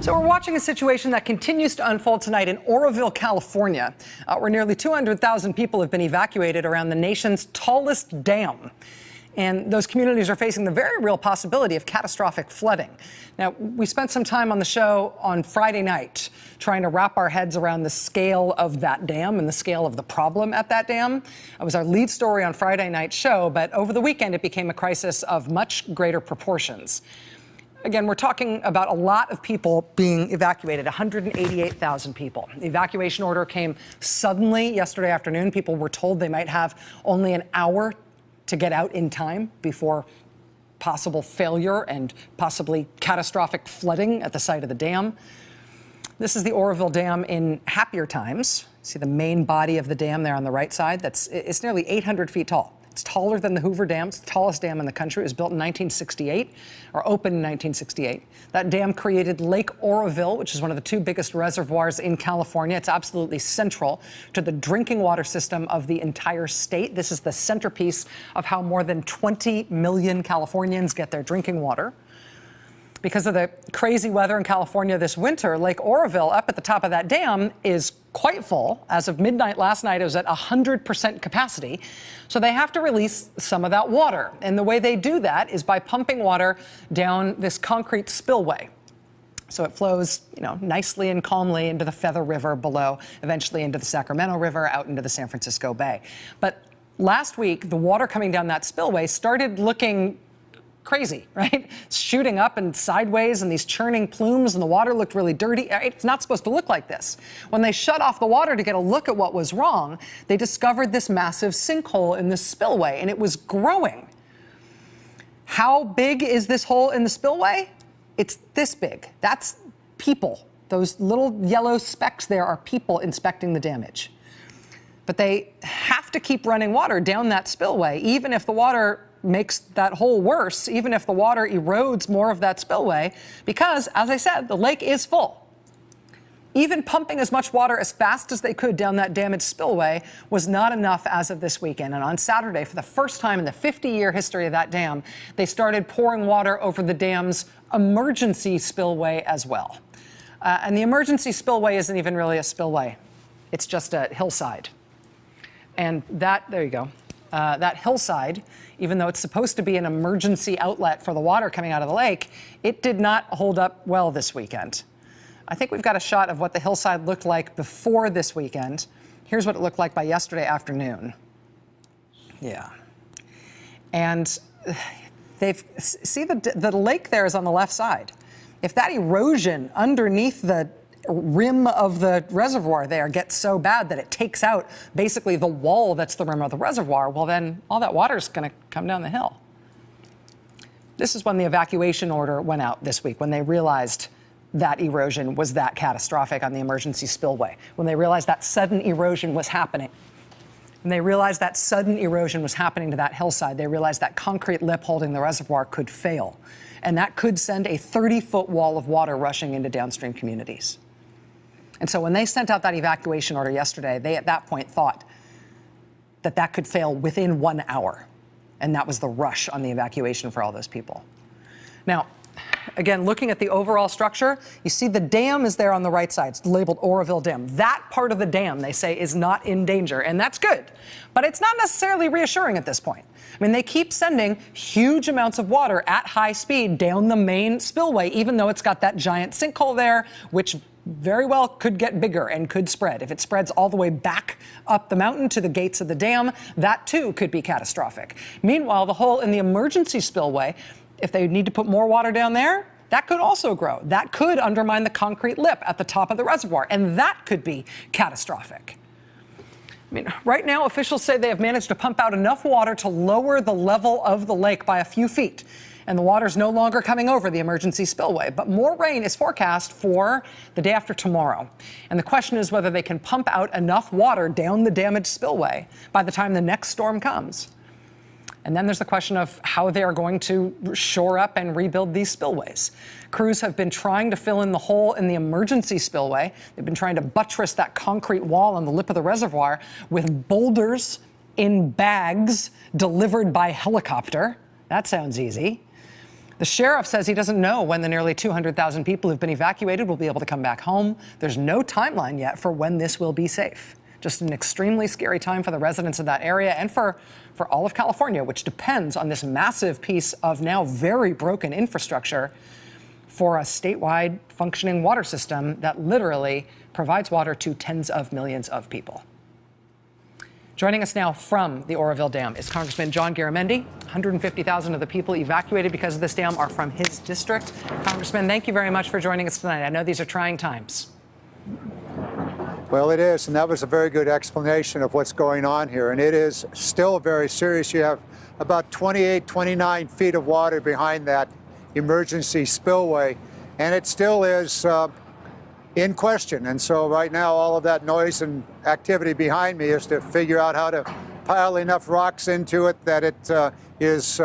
So we're watching a situation that continues to unfold tonight in Oroville, California, where nearly 200,000 people have been evacuated around the nation's tallest dam. And those communities are facing the very real possibility of catastrophic flooding. Now, we spent some time on the show on Friday night trying to wrap our heads around the scale of that dam and the scale of the problem at that dam. It was our lead story on Friday night's show, but over the weekend it became a crisis of much greater proportions. Again, we're talking about a lot of people being evacuated, 188,000 people. The evacuation order came suddenly yesterday afternoon. People were told they might have only an hour to get out in time before possible failure and possibly catastrophic flooding at the site of the dam. This is the Oroville Dam in happier times. See the main body of the dam there on the right side? It's nearly 800 feet tall. It's taller than the Hoover Dam. It's the tallest dam in the country. It was built in 1968, or opened in 1968. That dam created Lake Oroville, which is one of the two biggest reservoirs in California. It's absolutely central to the drinking water system of the entire state. This is the centerpiece of how more than 20 million Californians get their drinking water. Because of the crazy weather in California this winter, Lake Oroville, up at the top of that dam, is quite full. As of midnight last night, it was at 100% capacity. So they have to release some of that water. And the way they do that is by pumping water down this concrete spillway. So it flows, nicely and calmly into the Feather River below, eventually into the Sacramento River, out into the San Francisco Bay. But last week, the water coming down that spillway started looking crazy, right? It's shooting up and sideways and these churning plumes, and the water looked really dirty. It's not supposed to look like this. When they shut off the water to get a look at what was wrong, they discovered this massive sinkhole in the spillway, and it was growing. How big is this hole in the spillway? It's this big. That's people. Those little yellow specks there are people inspecting the damage. But they have to keep running water down that spillway, even if the water makes that hole worse, even if the water erodes more of that spillway, because, as I said, the lake is full. Even pumping as much water as fast as they could down that damaged spillway was not enough as of this weekend. And on Saturday, for the first time in the 50-year history of that dam, they started pouring water over the dam's emergency spillway as well. And the emergency spillway isn't even really a spillway. It's just a hillside. And there you go. That hillside, even though it's supposed to be an emergency outlet for the water coming out of the lake, it did not hold up well this weekend. I think we've got a shot of what the hillside looked like before this weekend. Here's what it looked like by yesterday afternoon. Yeah. And see the lake there is on the left side. If that erosion underneath the rim of the reservoir there gets so bad that it takes out basically the wall that's the rim of the reservoir, well, then all that water is going to come down the hill. This is when the evacuation order went out this week, when they realized that erosion was that catastrophic on the emergency spillway, when they realized that sudden erosion was happening. When they realized that sudden erosion was happening to that hillside, they realized that concrete lip holding the reservoir could fail, and that could send a 30-foot wall of water rushing into downstream communities. And so when they sent out that evacuation order yesterday, they at that point thought that that could fail within 1 hour. And that was the rush on the evacuation for all those people. Now, again, looking at the overall structure, you see the dam is there on the right side. It's labeled Oroville Dam. That part of the dam, they say, is not in danger. And that's good. But it's not necessarily reassuring at this point. I mean, they keep sending huge amounts of water at high speed down the main spillway, even though it's got that giant sinkhole there, which very well could get bigger and could spread. If it spreads all the way back up the mountain to the gates of the dam, that too could be catastrophic. Meanwhile, the hole in the emergency spillway, if they need to put more water down there, that could also grow. That could undermine the concrete lip at the top of the reservoir, and that could be catastrophic. I mean, right now, officials say they have managed to pump out enough water to lower the level of the lake by a few feet. And the water's no longer coming over the emergency spillway. But more rain is forecast for the day after tomorrow. And the question is whether they can pump out enough water down the damaged spillway by the time the next storm comes. And then there's the question of how they are going to shore up and rebuild these spillways. Crews have been trying to fill in the hole in the emergency spillway. They've been trying to buttress that concrete wall on the lip of the reservoir with boulders in bags delivered by helicopter. That sounds easy. The sheriff says he doesn't know when the nearly 200,000 people who've been evacuated will be able to come back home. There's no timeline yet for when this will be safe. Just an extremely scary time for the residents of that area and for all of California, which depends on this massive piece of now very broken infrastructure for a statewide functioning water system that literally provides water to tens of millions of people. Joining us now from the Oroville Dam is Congressman John Garamendi. 150,000 of the people evacuated because of this dam are from his district. Congressman, thank you very much for joining us tonight. I know these are trying times. Well, it is, and that was a very good explanation of what's going on here. And it is still very serious. You have about 28, 29 feet of water behind that emergency spillway, and it still is in question. And so right now, all of that noise and activity behind me is to figure out how to pile enough rocks into it that it is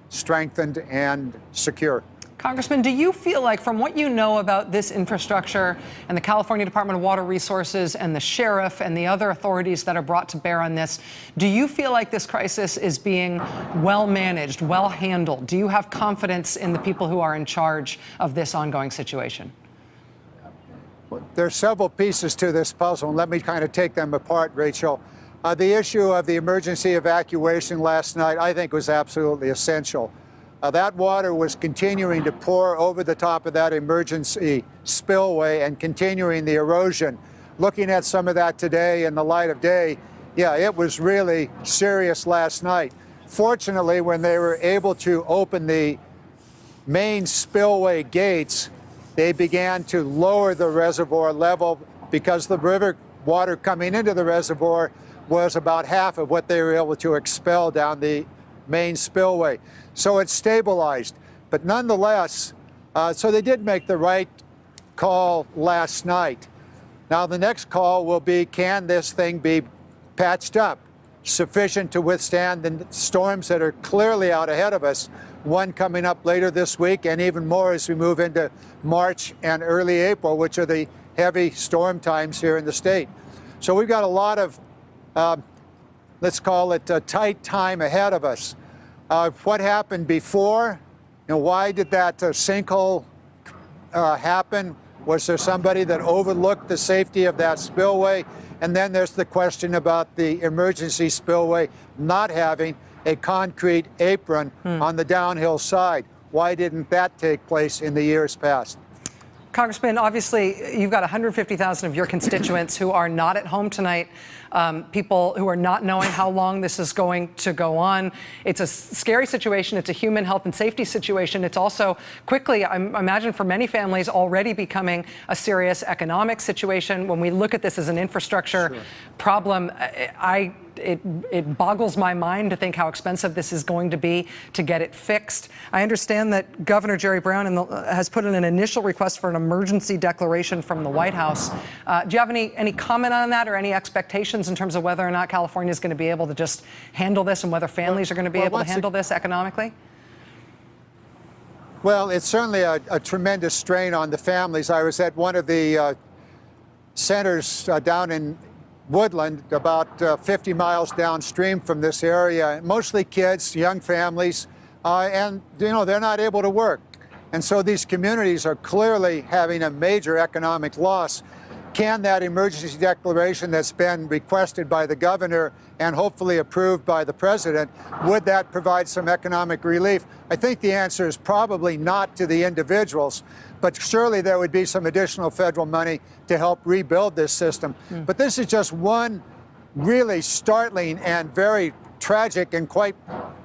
strengthened and secure. Congressman, do you feel like, from what you know about this infrastructure and the California Department of Water Resources and the sheriff and the other authorities that are brought to bear on this, do you feel like this crisis is being well managed, well handled? Do you have confidence in the people who are in charge of this ongoing situation? There are several pieces to this puzzle, and let me kind of take them apart, Rachel. The issue of the emergency evacuation last night, I think, was absolutely essential. That water was continuing to pour over the top of that emergency spillway and continuing the erosion. Looking at some of that today in the light of day, yeah, it was really serious last night. Fortunately, when they were able to open the main spillway gates, they began to lower the reservoir level because the river water coming into the reservoir was about half of what they were able to expel down the main spillway. So it's stabilized. But nonetheless, so they did make the right call last night. Now the next call will be, can this thing be patched up sufficient to withstand the storms that are clearly out ahead of us, one coming up later this week and even more as we move into March and early April, which are the heavy storm times here in the state. So we've got a lot of, let's call it a tight time ahead of us. What happened before? You know, why did that sinkhole happen? Was there somebody that overlooked the safety of that spillway? And then there's the question about the emergency spillway not having a concrete apron on the downhill side. Why didn't that take place in the years past? Congressman, obviously, you've got 150,000 of your constituents who are not at home tonight, people who are not knowing how long this is going to go on. It's a scary situation. It's a human health and safety situation. It's also quickly, I imagine, for many families already becoming a serious economic situation. When we look at this as an infrastructure problem, it boggles my mind to think how expensive this is going to be to get it fixed. I understand that Governor Jerry Brown has put in an initial request for an emergency declaration from the White House. Do you have any comment on that or any expectations in terms of whether or not California is going to be able to just handle this and whether families are going to be able to handle this economically? Well, it's certainly a tremendous strain on the families. I was at one of the centers down in Woodland, about 50 miles downstream from this area, mostly kids, young families, and they're not able to work. And so these communities are clearly having a major economic loss. Can that emergency declaration that's been requested by the governor and hopefully approved by the president, would that provide some economic relief? I think the answer is probably not to the individuals, but surely there would be some additional federal money to help rebuild this system. But this is just one really startling and very tragic and quite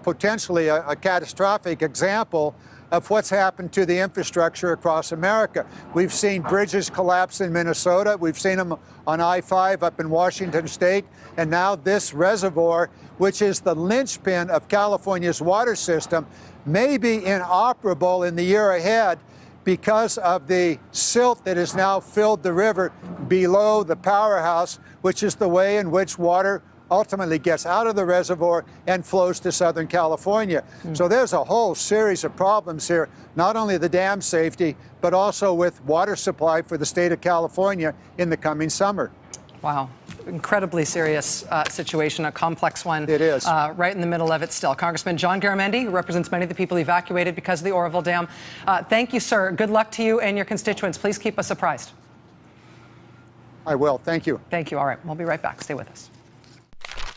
potentially a catastrophic example of what's happened to the infrastructure across America. We've seen bridges collapse in Minnesota. We've seen them on I-5 up in Washington State. And now this reservoir, which is the linchpin of California's water system, may be inoperable in the year ahead because of the silt that has now filled the river below the powerhouse, which is the way in which water ultimately gets out of the reservoir and flows to Southern California. So there's a whole series of problems here, not only the dam safety, but also with water supply for the state of California in the coming summer. Wow. Incredibly serious situation, a complex one. It is. Right in the middle of it still. Congressman John Garamendi, who represents many of the people evacuated because of the Oroville Dam. Thank you, sir. Good luck to you and your constituents. Please keep us apprised. I will. Thank you. Thank you. All right. We'll be right back. Stay with us.